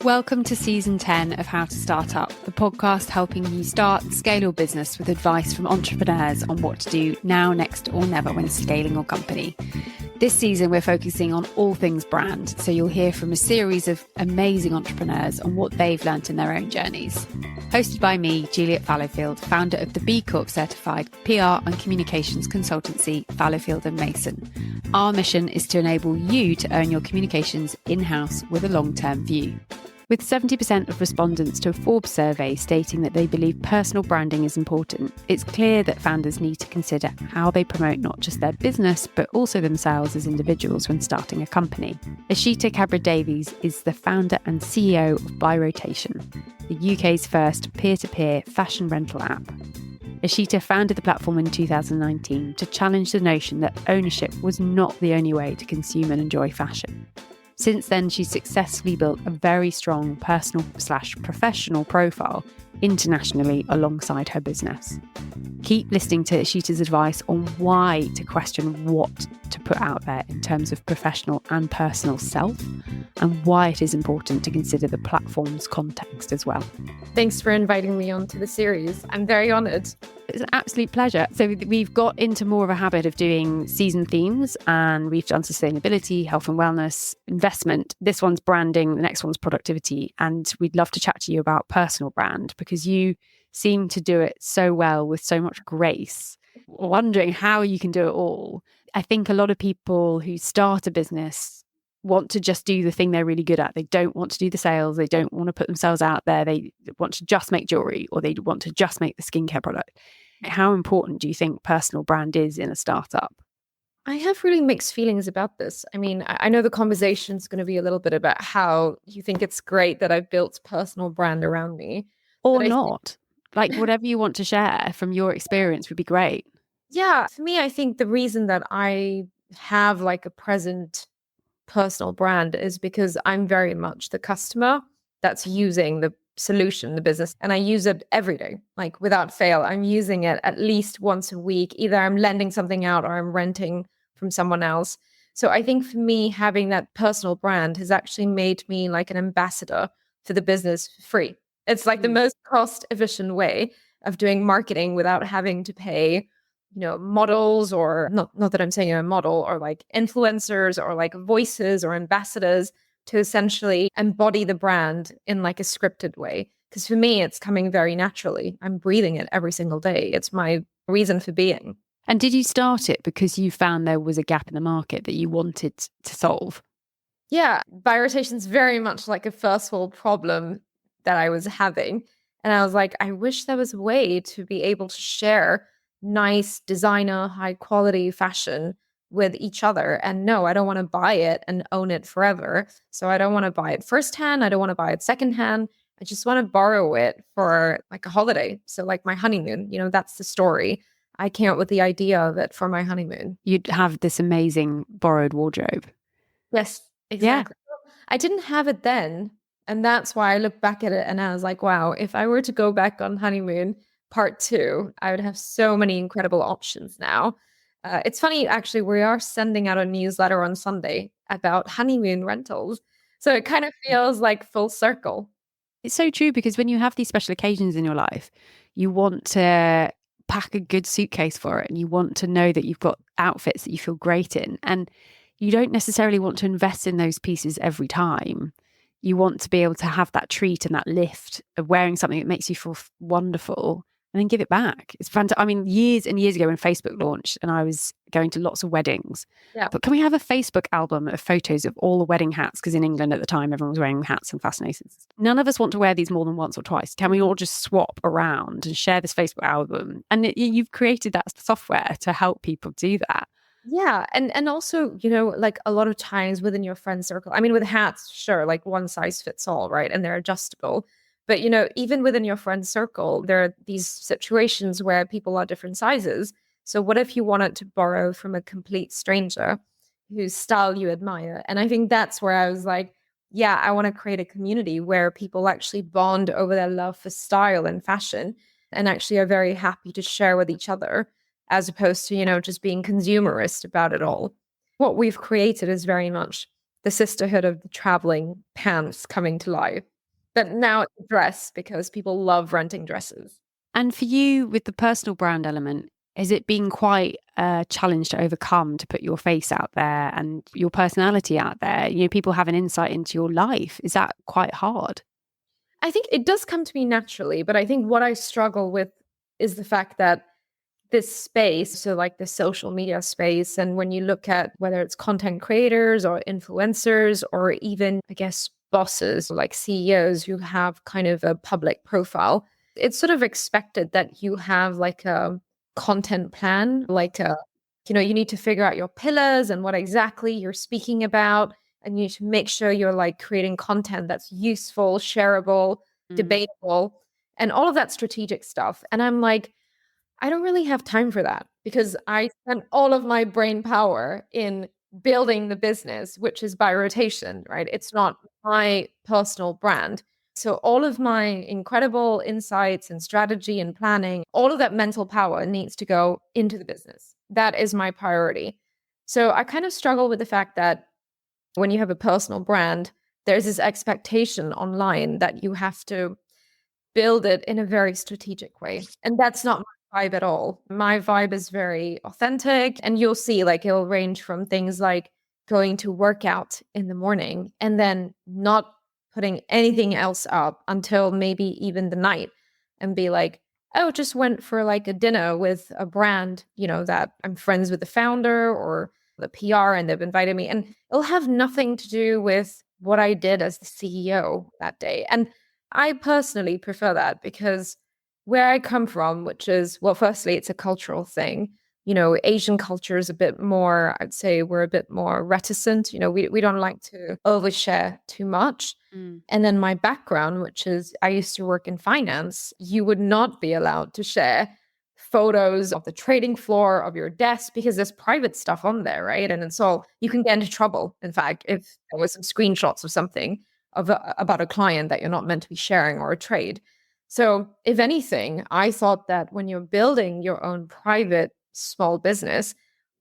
Welcome to Season 10 of How to Start Up, the podcast helping you start and scale your business with advice from entrepreneurs on what to do now, next, or never when scaling your company. This season, we're focusing on all things brand, so you'll hear from a series of amazing entrepreneurs on what they've learnt in their own journeys. Hosted by me, Juliet Fallowfield, founder of the B Corp certified PR and communications consultancy, Fallowfield & Mason. Our mission is to enable you to own your communications in-house with a long-term view. With 70% of respondents to a Forbes survey stating that they believe personal branding is important, it's clear that founders need to consider how they promote not just their business, but also themselves as individuals when starting a company. Eshita Kabra-Davies is the founder and CEO of By Rotation, the UK's first peer-to-peer fashion rental app. Eshita founded the platform in 2019 to challenge the notion that ownership was not the only way to consume and enjoy fashion. Since then, she's successfully built a very strong personal/professional profile internationally alongside her business. Keep listening to Eshita's advice on why to question what to put out there in terms of professional and personal self, and why it is important to consider the platform's context as well. Thanks for inviting me onto the series. I'm very honoured. It's an absolute pleasure. So we've got into more of a habit of doing season themes, and we've done sustainability, health and wellness, investment. This one's branding, the next one's productivity. And we'd love to chat to you about personal brand because you seem to do it so well with so much grace. Wondering how you can do it all. I think a lot of people who start a business want to just do the thing they're really good at. They don't want to do the sales. They don't want to put themselves out there. They want to just make jewelry, or they want to just make the skincare product. How important do you think personal brand is in a startup? I have really mixed feelings about this. I mean, I know the conversation is going to be a little bit about how you think it's great that I've built personal brand around me. Or not. Like whatever you want to share from your experience would be great. Yeah, for me, I think the reason that I have like a present personal brand is because I'm very much the customer that's using the solution, the business, and I use it every day, like without fail. I'm using it at least once a week. Either I'm lending something out or I'm renting from someone else. So I think for me, having that personal brand has actually made me like an ambassador for the business for free. It's like the most cost efficient way of doing marketing without having to pay models, or not that I'm saying you're a model, or like influencers or like voices or ambassadors to essentially embody the brand in like a scripted way. Because for me, it's coming very naturally. I'm breathing it every single day. It's my reason for being. And did you start it because you found there was a gap in the market that you wanted to solve? Yeah, By Rotation is very much like a first world problem that I was having. And I was like, I wish there was a way to be able to share nice designer, high quality fashion with each other. And no, I don't want to buy it and own it forever. So I don't want to buy it firsthand. I don't want to buy it secondhand. I just want to borrow it for like a holiday. So like my honeymoon, that's the story. I came up with the idea of it for my honeymoon. You'd have this amazing borrowed wardrobe. Yes, exactly. Yeah. I didn't have it then. And that's why I look back at it and I was like, wow, if I were to go back on honeymoon part 2, I would have so many incredible options now. It's funny, actually, we are sending out a newsletter on Sunday about honeymoon rentals. So it kind of feels like full circle. It's so true, because when you have these special occasions in your life, you want to pack a good suitcase for it, and you want to know that you've got outfits that you feel great in. And you don't necessarily want to invest in those pieces every time. You want to be able to have that treat and that lift of wearing something that makes you feel wonderful, and then give it back. It's fantastic. I mean, years and years ago when Facebook launched and I was going to lots of weddings, but can we have a Facebook album of photos of all the wedding hats? Because in England at the time, everyone was wearing hats and fascinations. None of us want to wear these more than once or twice. Can we all just swap around and share this Facebook album? And you've created that software to help people do that. Yeah. And also, like a lot of times within your friend circle, I mean, with hats, sure, like one size fits all, right? And they're adjustable. But, even within your friend circle, there are these situations where people are different sizes. So what if you wanted to borrow from a complete stranger whose style you admire? And I think that's where I was like, yeah, I want to create a community where people actually bond over their love for style and fashion and actually are very happy to share with each other, as opposed to, just being consumerist about it all. What we've created is very much the sisterhood of the traveling pants coming to life. But now it's a dress because people love renting dresses. And for you, with the personal brand element, has it been quite a challenge to overcome to put your face out there and your personality out there? You know, people have an insight into your life. Is that quite hard? I think it does come to me naturally, but I think what I struggle with is the fact that this space, so like the social media space, and when you look at whether it's content creators or influencers or even, I guess, bosses like CEOs who have kind of a public profile, it's sort of expected that you have like a content plan, like a, you need to figure out your pillars and what exactly you're speaking about. And you need to make sure you're like creating content that's useful, shareable, debatable, and all of that strategic stuff. And I'm like, I don't really have time for that because I spent all of my brain power in building the business, which is by rotation, right? It's not my personal brand. So all of my incredible insights and strategy and planning, all of that mental power needs to go into the business. That is my priority. So I kind of struggle with the fact that when you have a personal brand, there's this expectation online that you have to build it in a very strategic way. And that's not my vibe at all. My vibe is very authentic. And you'll see, like, it'll range from things like going to work out in the morning and then not putting anything else up until maybe even the night and be like, oh, just went for like a dinner with a brand, that I'm friends with the founder or the PR and they've invited me. And it'll have nothing to do with what I did as the CEO that day. And I personally prefer that because where I come from, which is, well, firstly, it's a cultural thing. Asian culture is a bit more, I'd say we're a bit more reticent. We don't like to overshare too much. And then my background, which is I used to work in finance, you would not be allowed to share photos of the trading floor of your desk because there's private stuff on there, right? And so you can get into trouble, in fact, if there was some screenshots of something about a client that you're not meant to be sharing or a trade. So if anything, I thought that when you're building your own private small business,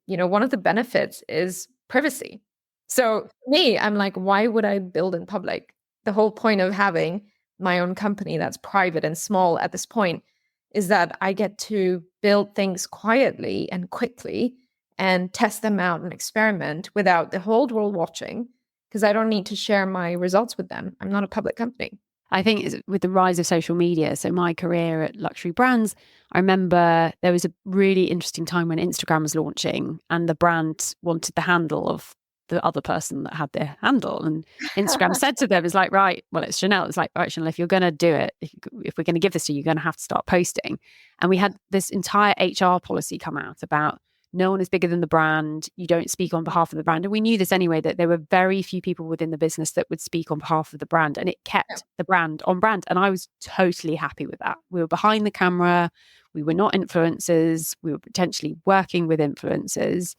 one of the benefits is privacy. So for me, I'm like, why would I build in public? The whole point of having my own company that's private and small at this point is that I get to build things quietly and quickly and test them out and experiment without the whole world watching because I don't need to share my results with them. I'm not a public company. I think it's with the rise of social media, so my career at luxury brands, I remember there was a really interesting time when Instagram was launching and the brand wanted the handle of the other person that had their handle. And Instagram said to them, it's like, right, well, it's Chanel. It's like, right, Chanel, if you're going to do it, if we're going to give this to you, you're going to have to start posting. And we had this entire HR policy come out about no one is bigger than the brand. You don't speak on behalf of the brand. And we knew this anyway, that there were very few people within the business that would speak on behalf of the brand. And it kept the brand on brand. And I was totally happy with that. We were behind the camera. We were not influencers. We were potentially working with influencers,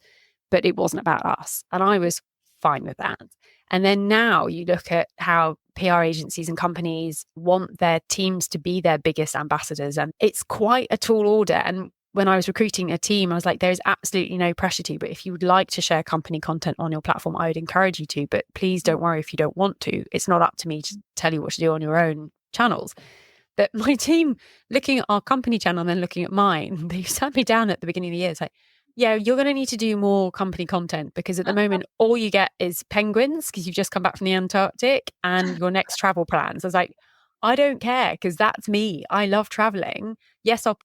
but it wasn't about us. And I was fine with that. And then now you look at how PR agencies and companies want their teams to be their biggest ambassadors. And it's quite a tall order. And when I was recruiting a team, I was like, there's absolutely no pressure to, but if you would like to share company content on your platform, I would encourage you to, but please don't worry if you don't want to. It's not up to me to tell you what to do on your own channels. But my team, looking at our company channel and then looking at mine, they sat me down at the beginning of the year. It's like, yeah, you're going to need to do more company content because at the moment, all you get is penguins because you've just come back from the Antarctic and your next travel plans. I was like, I don't care because that's me. I love traveling. Yes, I'll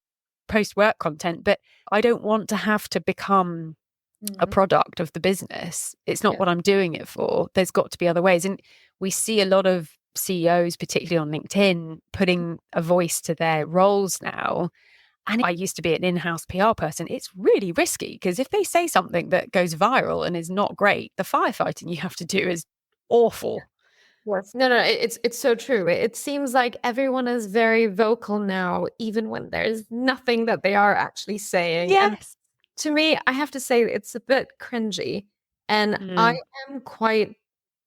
post work content, but I don't want to have to become a product of the business. It's not what I'm doing it for. There's got to be other ways. And we see a lot of CEOs, particularly on LinkedIn, putting a voice to their roles now. And I used to be an in-house PR person. It's really risky because if they say something that goes viral and is not great, the firefighting you have to do is awful. Yes. No, it's so true. It seems like everyone is very vocal now, even when there's nothing that they are actually saying. Yes. And to me, I have to say it's a bit cringy. And I am quite,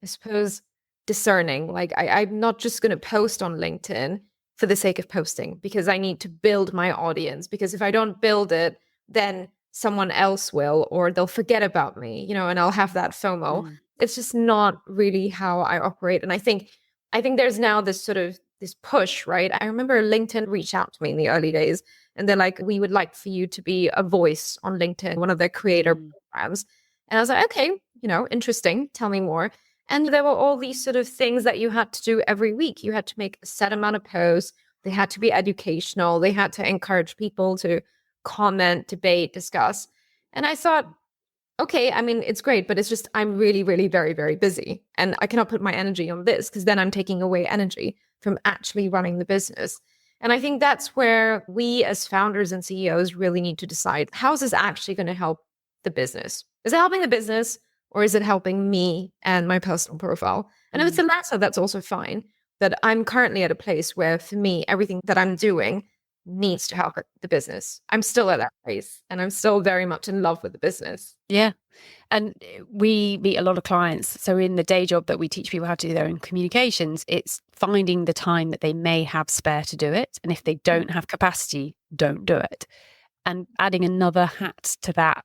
I suppose, discerning. Like I'm not just going to post on LinkedIn for the sake of posting because I need to build my audience. Because if I don't build it, then someone else will, or they'll forget about me, and I'll have that FOMO. It's just not really how I operate. And I think there's now this sort of this push, right? I remember LinkedIn reached out to me in the early days and they're like, we would like for you to be a voice on LinkedIn, one of their creator programs. And I was like, okay, interesting. Tell me more. And there were all these sort of things that you had to do every week. You had to make a set amount of posts. They had to be educational. They had to encourage people to comment, debate, discuss. And I thought, okay, I mean, it's great, but it's just I'm really, really very, very busy. And I cannot put my energy on this because then I'm taking away energy from actually running the business. And I think that's where we as founders and CEOs really need to decide, how is this actually going to help the business? Is it helping the business or is it helping me and my personal profile? And if it's the latter, that's also fine. But I'm currently at a place where for me, everything that I'm doing needs to help the business. I'm still at that place and I'm still very much in love with the business. Yeah. And we meet a lot of clients. So in the day job that we teach people how to do their own communications, it's finding the time that they may have spare to do it. And if they don't have capacity, don't do it. And adding another hat to that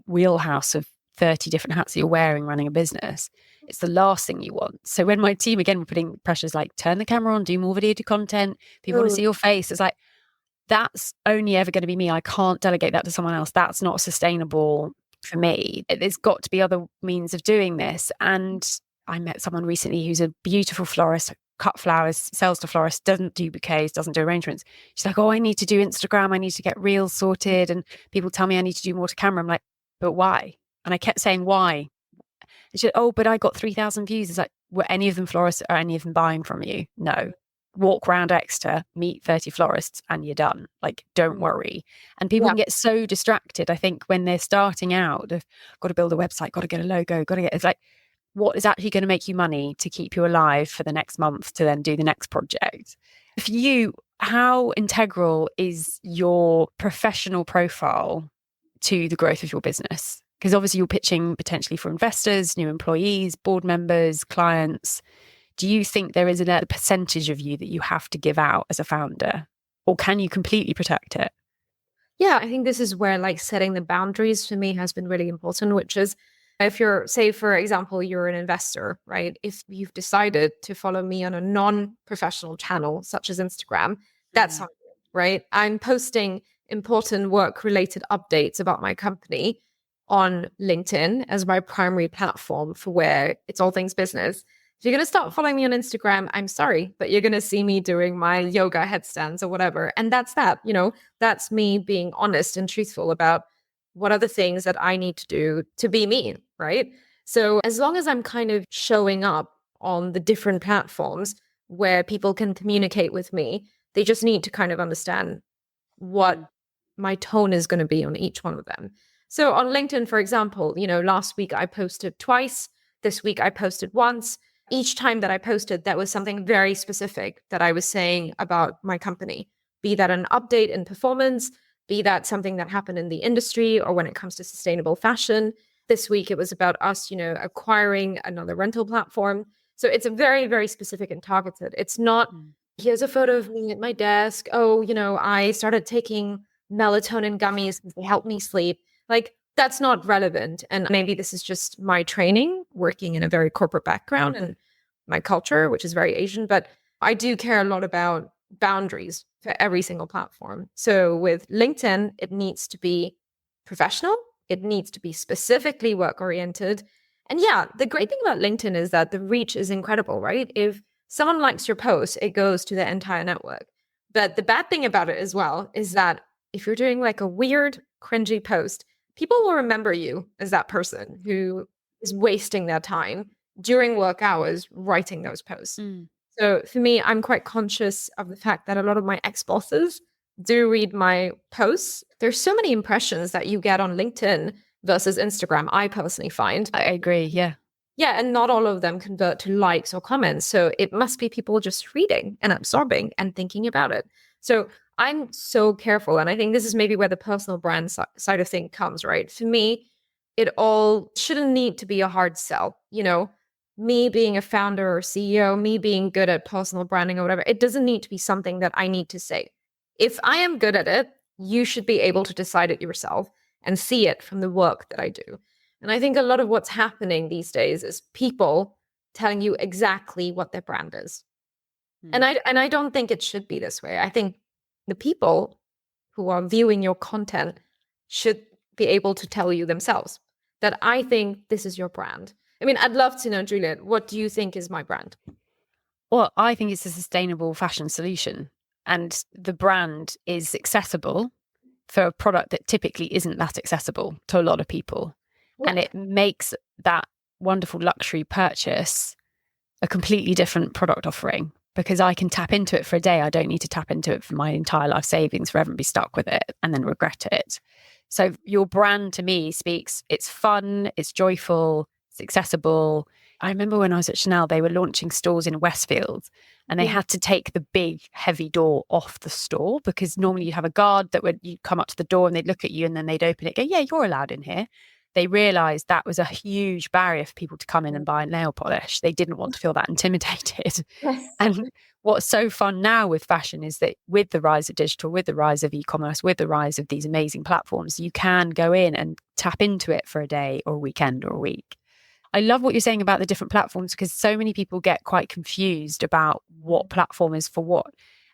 wheelhouse of 30 different hats that you're wearing running a business, it's the last thing you want. So when my team, again, were putting pressures like turn the camera on, do more video content, people want to see your face. It's like, that's only ever going to be me. I can't delegate that to someone else. That's not sustainable for me. There's got to be other means of doing this. And I met someone recently who's a beautiful florist, cut flowers, sells to florists, doesn't do bouquets, doesn't do arrangements. She's like, oh, I need to do Instagram. I need to get reels sorted. And people tell me I need to do more to camera. I'm like, but why? And I kept saying, why? And she said, oh, but I got 3,000 views. It's like, were any of them florists? Are any of them buying from you? No. Walk around Exeter, meet 30 florists and you're done. Like, don't worry. And people can get so distracted, I think, when they're starting out of got to build a website, got to get a logo, it's like, what is actually going to make you money to keep you alive for the next month to then do the next project? For you, how integral is your professional profile to the growth of your business? Because obviously you're pitching potentially for investors, new employees, board members, clients. Do you think there is a percentage of you that you have to give out as a founder? Or can you completely protect it? Yeah, I think this is where like setting the boundaries for me has been really important, which is if you're, say, for example, you're an investor, right? If you've decided to follow me on a non-professional channel, such as Instagram, that's on you, right? I'm posting important work-related updates about my company on LinkedIn as my primary platform for where it's all things business. If you're going to start following me on Instagram, I'm sorry, but you're going to see me doing my yoga headstands or whatever. And that's that, that's me being honest and truthful about what are the things that I need to do to be me, right? So as long as I'm kind of showing up on the different platforms where people can communicate with me, they just need to kind of understand what my tone is going to be on each one of them. So on LinkedIn, for example, last week I posted twice. This week I posted once. Each time that I posted, that was something very specific that I was saying about my company, be that an update in performance, be that something that happened in the industry or when it comes to sustainable fashion. This week, it was about us, acquiring another rental platform. So it's a very, very specific and targeted. It's not, here's a photo of me at my desk. Oh, I started taking melatonin gummies because they help me sleep. Like, that's not relevant. And maybe this is just my training, working in a very corporate background and my culture, which is very Asian, but I do care a lot about boundaries for every single platform. So with LinkedIn, it needs to be professional. It needs to be specifically work-oriented. And yeah, the great thing about LinkedIn is that the reach is incredible, right? If someone likes your post, it goes to the entire network. But the bad thing about it as well is that if you're doing like a weird, cringy post, people will remember you as that person who is wasting their time during work hours writing those posts. So for me, I'm quite conscious of the fact that a lot of my ex-bosses do read my posts. There's so many impressions that you get on LinkedIn versus Instagram, I personally find. I agree, yeah. Yeah, and not all of them convert to likes or comments. So it must be people just reading and absorbing and thinking about it. So I'm so careful. And I think this is maybe where the personal brand side of thing comes, right? For me, it all shouldn't need to be a hard sell. Me being a founder or CEO, me being good at personal branding or whatever, it doesn't need to be something that I need to say. If I am good at it, you should be able to decide it yourself and see it from the work that I do. And I think a lot of what's happening these days is people telling you exactly what their brand is. And I don't think it should be this way. I think the people who are viewing your content should be able to tell you themselves that I think this is your brand. I mean, I'd love to know, Juliet, what do you think is my brand? Well, I think it's a sustainable fashion solution, and the brand is accessible for a product that typically isn't that accessible to a lot of people. Yeah. And it makes that wonderful luxury purchase a completely different product offering, because I can tap into it for a day. I don't need to tap into it for my entire life savings forever and be stuck with it and then regret it. So your brand to me speaks, it's fun, it's joyful, it's accessible. I remember when I was at Chanel, they were launching stores in Westfield, and they had to take the big heavy door off the store, because normally you'd have a guard that would, you'd come up to the door and they'd look at you and then they'd open it, go, yeah, you're allowed in here. They realised that was a huge barrier for people to come in and buy nail polish. They didn't want to feel that intimidated. Yes. And what's so fun now with fashion is that with the rise of digital, with the rise of e-commerce, with the rise of these amazing platforms, you can go in and tap into it for a day or a weekend or a week. I love what you're saying about the different platforms, because so many people get quite confused about what platform is for what.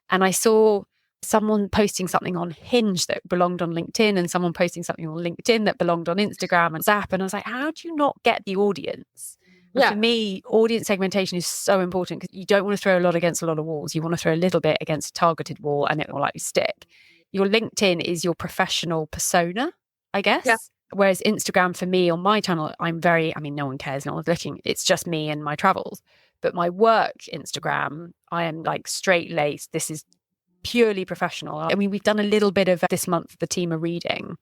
And I saw someone posting something on Hinge that belonged on LinkedIn, and someone posting something on LinkedIn that belonged on Instagram and Zap. And I was like, how do you not get the audience? And for me, audience segmentation is so important, because you don't want to throw a lot against a lot of walls. You want to throw a little bit against a targeted wall and it will likely stick. Your LinkedIn is your professional persona, I guess. Yeah. Whereas Instagram for me on my channel, no one cares, no one's looking. It's just me and my travels. But my work Instagram, I am like straight laced. This is purely professional. I mean, we've done a little bit of this month, the team are reading,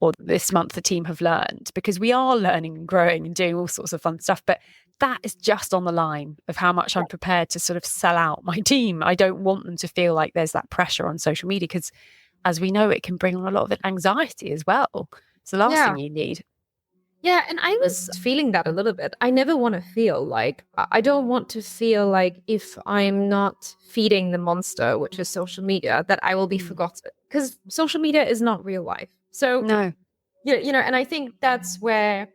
or this month the team have learned, because we are learning and growing and doing all sorts of fun stuff. But that is just on the line of how much I'm prepared to sort of sell out my team. I don't want them to feel like there's that pressure on social media, because as we know, it can bring on a lot of anxiety as well. It's the last thing you need. Yeah, and I was feeling that a little bit. I never want to feel like, I don't want to feel like if I'm not feeding the monster, which is social media, that I will be forgotten. Because social media is not real life. So, no. And I think that's where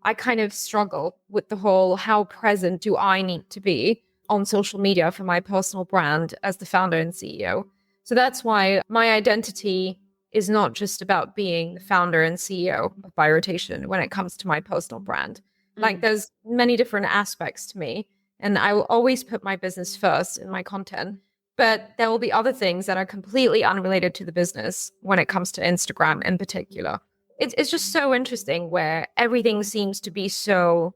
I kind of struggle with the whole, how present do I need to be on social media for my personal brand as the founder and CEO? So that's why my identity is not just about being the founder and CEO of By Rotation when it comes to my personal brand. Like, there's many different aspects to me, and I will always put my business first in my content. But there will be other things that are completely unrelated to the business when it comes to Instagram in particular. It's just so interesting where everything seems to be so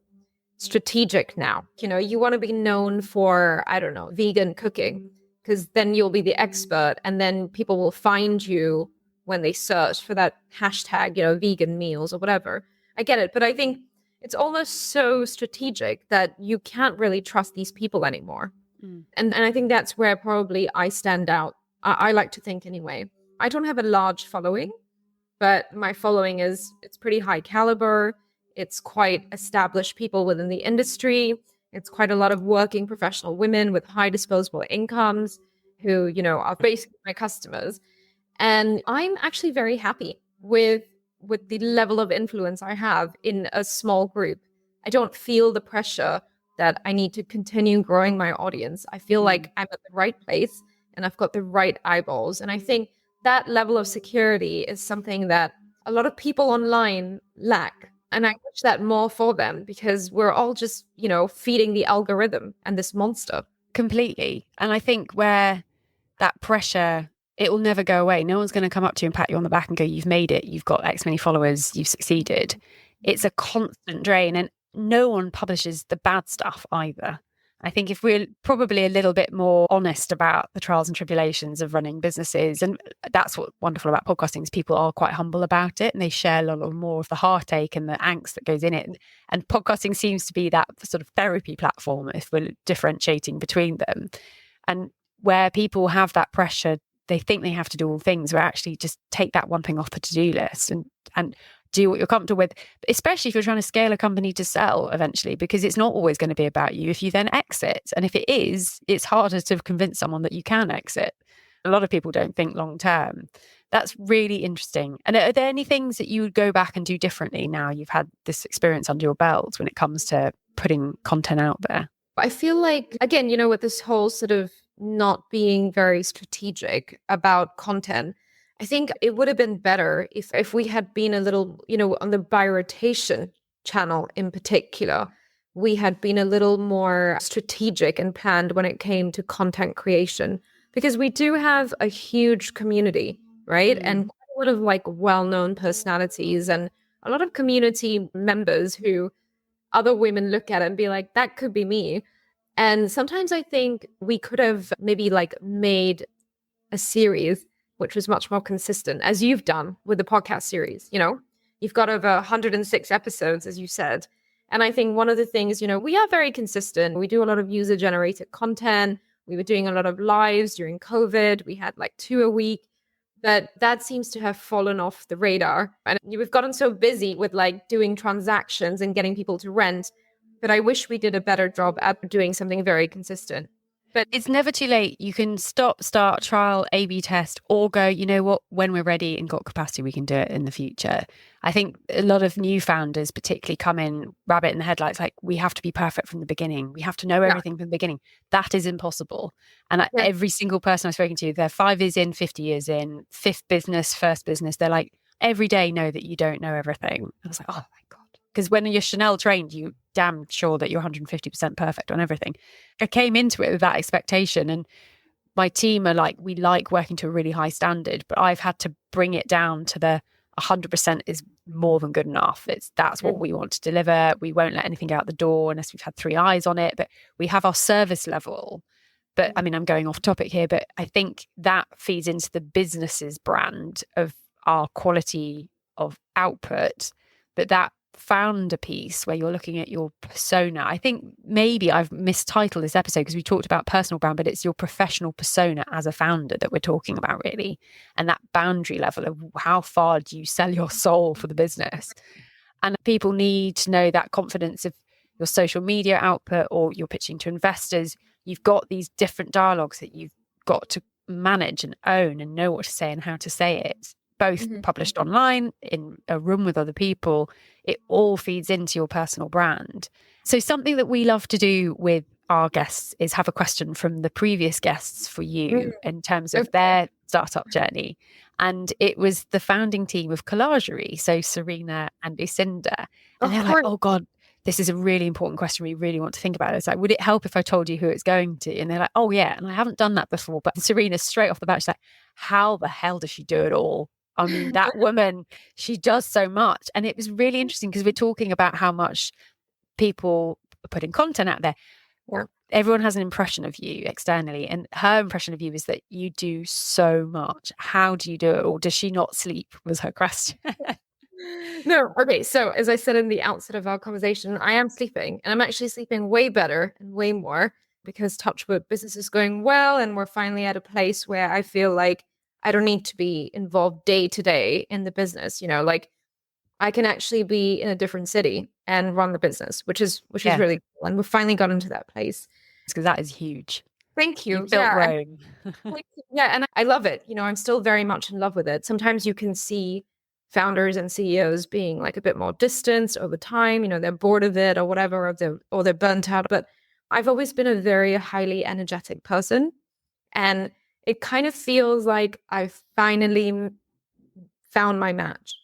strategic now. You want to be known for, I don't know, vegan cooking, because then you'll be the expert, and then people will find you when they search for that hashtag, vegan meals or whatever. I get it. But I think it's almost so strategic that you can't really trust these people anymore. And I think that's where probably I stand out. I like to think anyway. I don't have a large following, but my following it's pretty high caliber. It's quite established people within the industry. It's quite a lot of working professional women with high disposable incomes who, are basically my customers. And I'm actually very happy with the level of influence I have in a small group. I don't feel the pressure that I need to continue growing my audience. I feel like I'm at the right place and I've got the right eyeballs. And I think that level of security is something that a lot of people online lack. And I wish that more for them, because we're all just, feeding the algorithm and this monster. Completely. And I think where that pressure, it will never go away. No one's going to come up to you and pat you on the back and go, you've made it, you've got X many followers, you've succeeded. It's a constant drain, and no one publishes the bad stuff either. I think if we're probably a little bit more honest about the trials and tribulations of running businesses, and that's what's wonderful about podcasting, is people are quite humble about it and they share a lot more of the heartache and the angst that goes in it. And podcasting seems to be that sort of therapy platform if we're differentiating between them. And where people have that pressure, they think they have to do all things, where actually just take that one thing off the to-do list and do what you're comfortable with, especially if you're trying to scale a company to sell eventually, because it's not always going to be about you if you then exit. And if it is, it's harder to convince someone that you can exit. A lot of people don't think long term. That's really interesting. And are there any things that you would go back and do differently now you've had this experience under your belt when it comes to putting content out there? I feel like, again, with this whole sort of not being very strategic about content, I think it would have been better if we had been a little, on the by rotation channel in particular, we had been a little more strategic and planned when it came to content creation, because we do have a huge community, right? And quite a lot of like well-known personalities and a lot of community members who other women look at it and be like, that could be me. And sometimes I think we could have maybe like made a series which was much more consistent, as you've done with the podcast series. You've got over 106 episodes, as you said. And I think one of the things, we are very consistent. We do a lot of user generated content. We were doing a lot of lives during COVID. We had like 2 a week. But that seems to have fallen off the radar. And we've gotten so busy with like doing transactions and getting people to rent. But I wish we did a better job at doing something very consistent. But it's never too late. You can stop, start, trial, A/B test, or go, you know what, when we're ready and got capacity, we can do it in the future. I think a lot of new founders particularly come in rabbit in the headlights, like we have to be perfect from the beginning. We have to know everything from the beginning. That is impossible. And every single person I've spoken to, they're 5 years in, 50 years in, fifth business, first business. They're like, every day know that you don't know everything. I was like, oh my God. Because when you're Chanel trained, you damn sure that you're 150% perfect on everything. I came into it with that expectation, and my team are like, we like working to a really high standard, but I've had to bring it down to the 100% is more than good enough. That's what we want to deliver. We won't let anything out the door unless we've had 3 eyes on it, but we have our service level. But I mean, I'm going off topic here, but I think that feeds into the business's brand of our quality of output. But that founder piece where you're looking at your persona, I think maybe I've mistitled this episode because we talked about personal brand, but it's your professional persona as a founder that we're talking about, really. And that boundary level of how far do you sell your soul for the business? And people need to know that confidence of your social media output, or you're pitching to investors. You've got these different dialogues that you've got to manage and own and know what to say and how to say it, both published online, in a room with other people. It all feeds into your personal brand. So something that we love to do with our guests is have a question from the previous guests for you in terms of their startup journey. And it was the founding team of Collagery, so Serena and Lucinda. And they're like, oh God, this is a really important question. We really want to think about it. It's like, would it help if I told you who it's going to? And they're like, oh yeah. And I haven't done that before. But Serena, straight off the bat, she's like, how the hell does she do it all? I mean, that woman, she does so much. And it was really interesting because we're talking about how much people are putting content out there. Well, everyone has an impression of you externally. And her impression of you is that you do so much. How do you do it? Or does she not sleep, was her question. No, okay. So as I said in the outset of our conversation, I am sleeping, and I'm actually sleeping way better and way more because touch wood, business is going well. And we're finally at a place where I feel like I don't need to be involved day to day in the business. Like I can actually be in a different city and run the business, which is really cool. And we've finally gotten to that place. Because that is huge. Thank you. You built Rome. And I love it. I'm still very much in love with it. Sometimes you can see founders and CEOs being like a bit more distant over time. They're bored of it or whatever, or they're burnt out. But I've always been a very highly energetic person. And it kind of feels like I've finally found my match.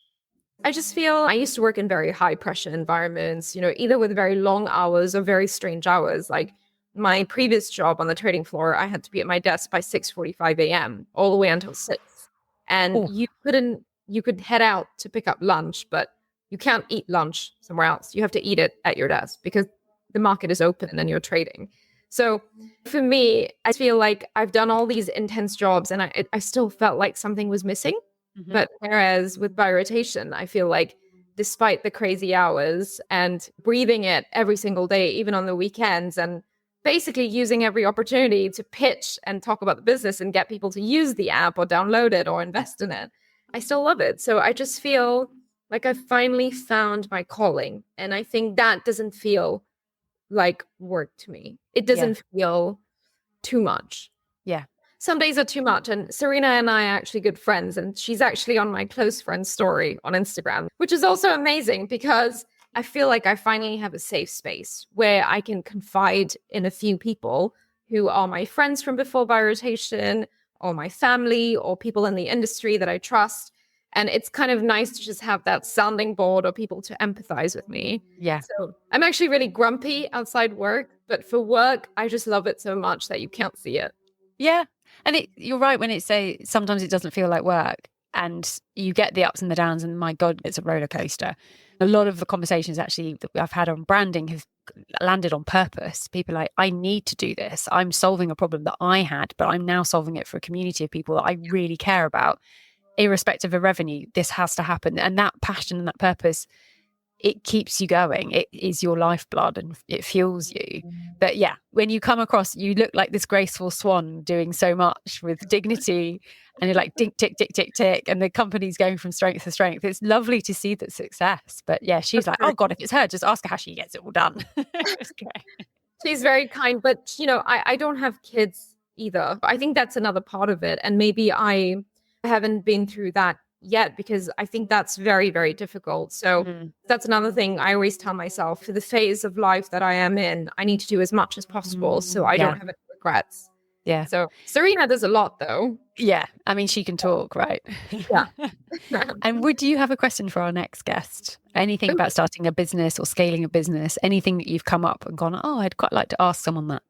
I just feel I used to work in very high pressure environments, either with very long hours or very strange hours. Like my previous job on the trading floor, I had to be at my desk by 6:45 a.m. all the way until 6. And you could head out to pick up lunch, but you can't eat lunch somewhere else. You have to eat it at your desk because the market is open and you're trading. So for me, I feel like I've done all these intense jobs and I still felt like something was missing. But whereas with by rotation, I feel like despite the crazy hours and breathing it every single day, even on the weekends, and basically using every opportunity to pitch and talk about the business and get people to use the app or download it or invest in it, I still love it. So I just feel like I finally found my calling. And I think that doesn't feel like work to me. It doesn't feel too much. Yeah. some days are too much. And Serena and I are actually good friends. And she's actually on my close friend story on Instagram, which is also amazing because I feel like I finally have a safe space where I can confide in a few people who are my friends from before by rotation, or my family, or people in the industry that I trust. And it's kind of nice to just have that sounding board or people to empathize with me. Yeah. So I'm actually really grumpy outside work, but for work, I just love it so much that you can't see it. Yeah. And you're right when sometimes it doesn't feel like work and you get the ups and the downs and my God, it's a roller coaster. A lot of the conversations actually that I've had on branding have landed on purpose. People are like, I need to do this. I'm solving a problem that I had, but I'm now solving it for a community of people that I really care about. Irrespective of revenue, this has to happen. And that passion and that purpose, it keeps you going. It is your lifeblood and it fuels you. But yeah, when you come across, you look like this graceful swan doing so much with dignity and you're like, tick, tick, tick, tick, tick. And the company's going from strength to strength. It's lovely to see that success. But yeah, she's like, oh God, if it's her, just ask her how she gets it all done. It's great. She's very kind. But, I don't have kids either. I think that's another part of it. And maybe I haven't been through that yet because I think that's very, very difficult. So that's another thing I always tell myself, for the phase of life that I am in, I need to do as much as possible so I don't have any regrets. Yeah. So Serena does a lot though. Yeah. I mean, she can talk, right? Yeah. And would you have a question for our next guest? Anything about starting a business or scaling a business? Anything that you've come up and gone, oh, I'd quite like to ask someone that?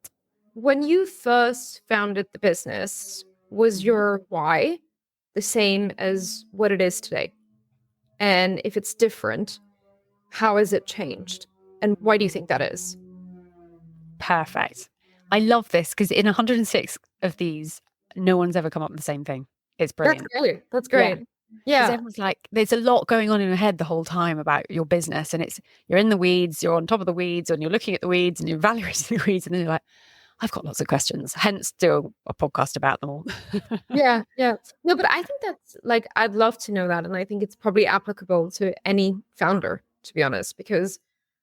When you first founded the business, was your why the same as what it is today? And if it's different, how has it changed? And why do you think that is? Perfect. I love this because in 106 of these, no one's ever come up with the same thing. It's brilliant. That's great. Yeah. Because everyone's like, there's a lot going on in your head the whole time about your business. And you're in the weeds, you're on top of the weeds, and you're looking at the weeds and you're evaluating the weeds. And then you're like, I've got lots of questions, hence do a podcast about them all. Yeah. No, but I think that's I'd love to know that. And I think it's probably applicable to any founder, to be honest, because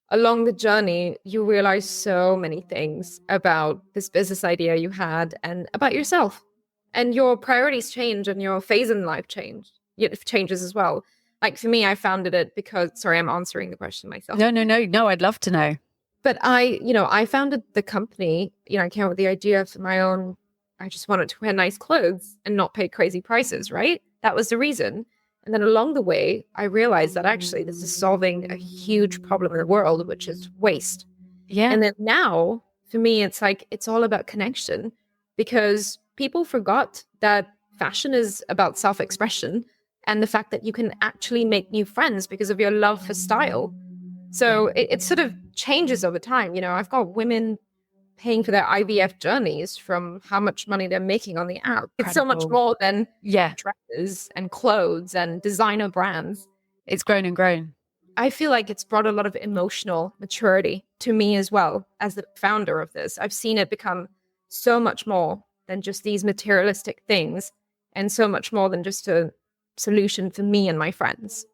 along the journey, you realize so many things about this business idea you had and about yourself. And your priorities change and your phase in life changes as well. Like for me, I founded it because, sorry, I'm answering the question myself. No, I'd love to know. But I founded the company, I came up with the idea for my own, I just wanted to wear nice clothes and not pay crazy prices, right? That was the reason. And then along the way, I realized that actually this is solving a huge problem in the world, which is waste. Yeah. And then now, for me, it's all about connection because people forgot that fashion is about self-expression and the fact that you can actually make new friends because of your love for style. So it sort of changes over time. I've got women paying for their IVF journeys from how much money they're making on the app. It's so much more than dresses and clothes and designer brands. It's grown and grown. I feel like it's brought a lot of emotional maturity to me as well as the founder of this. I've seen it become so much more than just these materialistic things and so much more than just a solution for me and my friends.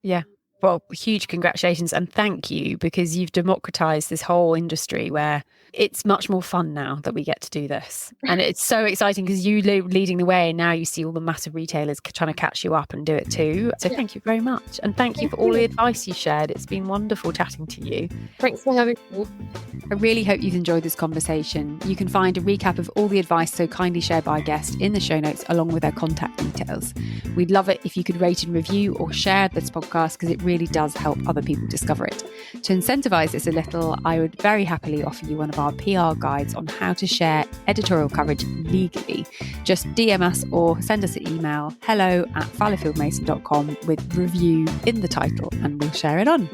Yeah. Well, huge congratulations and thank you because you've democratized this whole industry where it's much more fun now that we get to do this. And it's so exciting because you leading the way and now you see all the massive retailers trying to catch you up and do it too. So thank you very much. And thank you for all the advice you shared. It's been wonderful chatting to you. Thanks for having me. I really hope you've enjoyed this conversation. You can find a recap of all the advice so kindly shared by our guest in the show notes along with their contact details. We'd love it if you could rate and review or share this podcast because it really does help other people discover it. To incentivize this a little, I would very happily offer you one of our PR guides on how to share editorial coverage legally. Just DM us or send us an email, hello@fallowfieldmason.com with review in the title and we'll share it on.